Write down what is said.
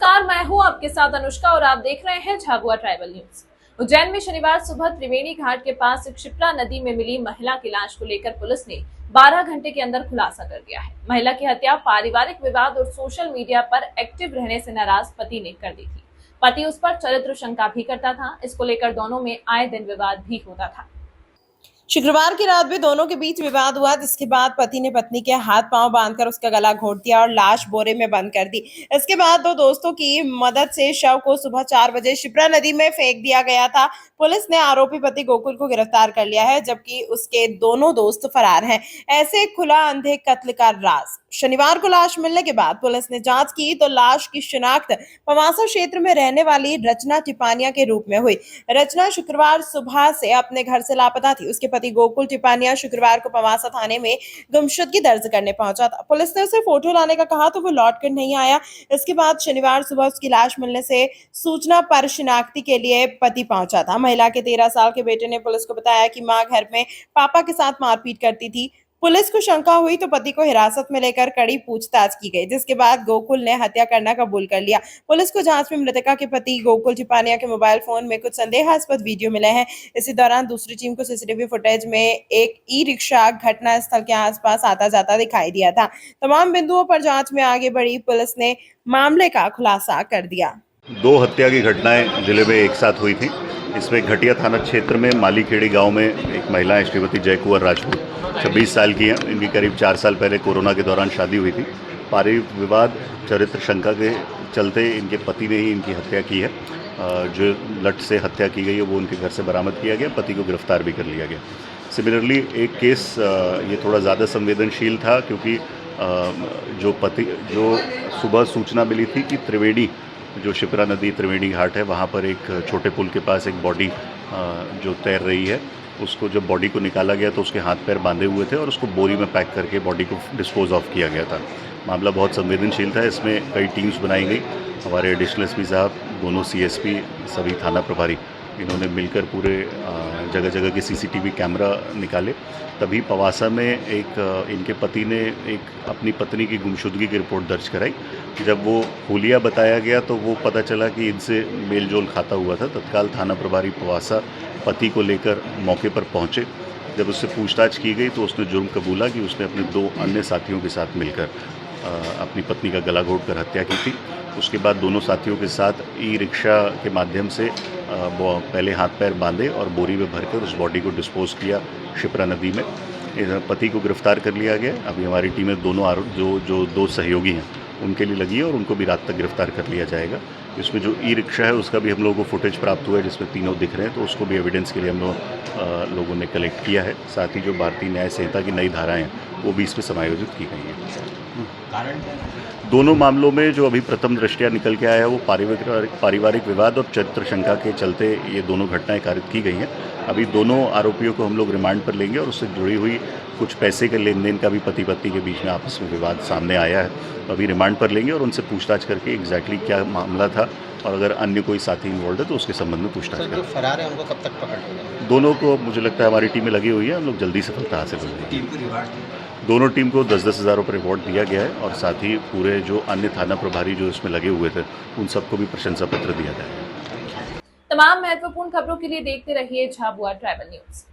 नमस्कार, मैं हूं आपके साथ अनुष्का और आप देख रहे हैं झाबुआ ट्राइबल न्यूज। उज्जैन में शनिवार सुबह त्रिवेणी घाट के पास क्षिप्रा नदी में मिली महिला की लाश को लेकर पुलिस ने 12 घंटे के अंदर खुलासा कर दिया है। महिला की हत्या पारिवारिक विवाद और सोशल मीडिया पर एक्टिव रहने से नाराज पति ने कर दी थी। पति उस पर चरित्र शंका भी करता था। इसको लेकर दोनों में आए दिन विवाद भी होता था। शुक्रवार की रात भी दोनों के बीच विवाद हुआ, जिसके बाद पति ने पत्नी के हाथ पांव बांधकर उसका गला घोंट दिया और लाश बोरे में बंद कर दी। इसके बाद दो दोस्तों की मदद से शव को सुबह 4 बजे क्षिप्रा नदी में फेंक दिया गया था। पुलिस ने आरोपी पति गोकुल को गिरफ्तार कर लिया है, जबकि उसके दोनों दोस्त फरार हैं। ऐसे खुला अंधे कत्ल का राज। शनिवार को लाश मिलने के बाद पुलिस ने जांच की तो लाश की शिनाख्त पवासा क्षेत्र में रहने वाली रचना टिपानिया के रूप में हुई। रचना शुक्रवार सुबह से अपने घर से लापता थी। उसके पति गोकुल टिपानिया शुक्रवार को पवासा थाने में गुमशुदगी दर्ज करने पहुंचा था। पुलिस ने उसे फोटो लाने का कहा तो वो लौटकर नहीं आया। इसके बाद शनिवार सुबह उसकी लाश मिलने से सूचना पर शिनाख्ती के लिए पति पहुंचा था। महिला के 13 साल के बेटे ने पुलिस को बताया कि मां घर में पापा के साथ मारपीट करती थी। पुलिस को शंका हुई तो पति को हिरासत में लेकर कड़ी पूछताछ की गई, जिसके बाद गोकुल ने हत्या करना कबूल कर लिया। पुलिस को जांच में मृतका के पति गोकुल टिपानिया के मोबाइल फोन में कुछ संदेहास्पद वीडियो मिले हैं। इसी दौरान दूसरी टीम को सीसीटीवी फुटेज में एक ई रिक्शा घटना स्थल के आसपास आता जाता दिखाई दिया था। तमाम बिंदुओं पर जांच में आगे बढ़ी पुलिस ने मामले का खुलासा कर दिया। 2 हत्या की घटनाएं जिले में एक साथ हुई थी। इसमें घटिया थाना क्षेत्र में मालीखेड़ी गांव में एक महिला है श्रीमती जय कुंवर राजपूत, 26 साल की है। इनकी करीब 4 साल पहले कोरोना के दौरान शादी हुई थी। पारिवारिक विवाद चरित्र शंका के चलते इनके पति ने ही इनकी हत्या की है। जो लट से हत्या की गई है वो उनके घर से बरामद किया गया। पति को गिरफ्तार भी कर लिया गया। सिमिलरली एक केस ये थोड़ा ज़्यादा संवेदनशील था, क्योंकि जो सुबह सूचना मिली थी कि त्रिवेणी, जो क्षिप्रा नदी त्रिवेणी घाट है, वहाँ पर एक छोटे पुल के पास एक बॉडी जो तैर रही है, उसको जब बॉडी को निकाला गया तो उसके हाथ पैर बांधे हुए थे और उसको बोरी में पैक करके बॉडी को डिस्पोज ऑफ किया गया था। मामला बहुत संवेदनशील था। इसमें कई टीम्स बनाई गई। हमारे एडिशनल एसपी साहब, दोनों सीएसपी, सभी थाना प्रभारी, इन्होंने मिलकर पूरे जगह जगह के सीसीटीवी कैमरा निकाले। तभी पवासा में इनके पति ने एक अपनी पत्नी की गुमशुदगी की रिपोर्ट दर्ज कराई। जब वो हुलिया बताया गया तो वो पता चला कि इनसे मेल जोल खाता हुआ था। तत्काल थाना प्रभारी पवासा पति को लेकर मौके पर पहुंचे। जब उससे पूछताछ की गई तो उसने जुर्म कबूला कि उसने अपने 2 अन्य साथियों के साथ मिलकर अपनी पत्नी का गला घोंटकर हत्या की थी। उसके बाद दोनों साथियों के साथ ई रिक्शा के माध्यम से पहले हाथ पैर बांधे और बोरी में भरकर उस बॉडी को डिस्पोज किया क्षिप्रा नदी में। पति को गिरफ्तार कर लिया गया। अभी हमारी टीमें दोनों जो 2 सहयोगी हैं उनके लिए लगी है और उनको भी रात तक गिरफ्तार कर लिया जाएगा। इसमें जो ई रिक्शा है उसका भी हम लोगों को फुटेज प्राप्त हुआ है, जिसमें तीनों दिख रहे हैं, तो उसको भी एविडेंस के लिए हम लोगों ने कलेक्ट किया है। साथ ही जो भारतीय न्याय संहिता की नई धाराएं हैं वो भी इसमें समायोजित की गई हैं। दोनों मामलों में जो अभी प्रथम दृष्टया निकल के आया है वो पारिवारिक विवाद और चरित्र शंका के चलते ये दोनों घटनाएं कारित की गई हैं। अभी दोनों आरोपियों को हम लोग रिमांड पर लेंगे और उससे जुड़ी हुई कुछ पैसे के लेन देन का भी पति पत्नी के बीच में आपस में विवाद सामने आया है। तो अभी रिमांड पर लेंगे और उनसे पूछताछ करके एग्जैक्टली क्या मामला था और अगर अन्य कोई साथी इन्वॉल्व है तो उसके संबंध में पूछताछ करेंगे। जो फरार है उनको कब तक पकड़ लेंगे? दोनों को मुझे लगता है हमारी टीमें लगी हुई है, हम लोग जल्दी सफलता हासिल कर लेंगे। दोनों टीम को 10-10 हज़ार रुपये रिवॉर्ड दिया गया है और साथ ही पूरे जो अन्य थाना प्रभारी जो इसमें लगे हुए थे उन सबको भी प्रशंसा पत्र दिया जाएगा। तमाम महत्वपूर्ण खबरों के लिए देखते रहिए झाबुआ ट्राइबल न्यूज।